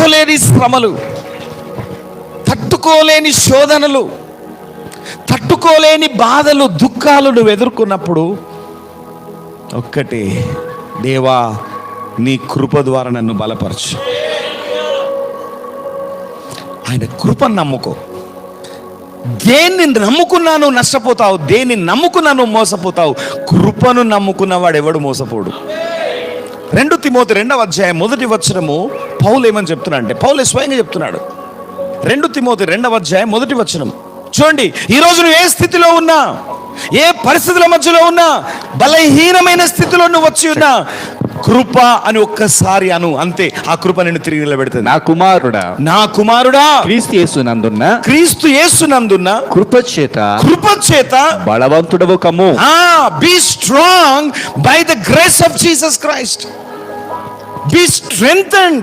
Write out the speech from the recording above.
తట్టుకోలేని శ్రమలు, తట్టుకోలేని శోధనలు, తట్టుకోలేని బాధలు, దుఃఖాలు నువ్వు ఎదుర్కొన్నప్పుడు ఒక్కటే, దేవా నీ కృప ద్వారా నన్ను బలపరచు. ఆయన కృపను నమ్ముకో. దేన్ని నమ్ముకున్నాను నష్టపోతావు, దేన్ని నమ్ముకున్నాను మోసపోతావు. కృపను నమ్ముకున్నవాడు ఎవడు మోసపోడు. 2 తిమోతి 2వ అధ్యాయం 1వ వచనము పౌలు ఏమని చెప్తున్నా అంటే, పౌలు స్వయంగా చెప్తున్నాడు. 2 తిమోతి 2వ అధ్యాయం 1వ వచనం చూడండి. ఈరోజు నువ్వు ఏ స్థితిలో ఉన్నా, ఏ పరిస్థితుల మధ్యలో ఉన్నా, బలహీనమైన స్థితిలో నువ్వు వచ్చి ఉన్నా, కృప అని ఒక్కసారి అను, అంతే. ఆ కృప నిన్ను తిరిగి నిలబెడుతుంది. నా కుమారుడా, నా కుమారుడా, క్రీస్తు యేసునందున్న కృప చేత బలవంతుడవు కమ్ము. Be strong by the grace of Jesus Christ. Be strengthened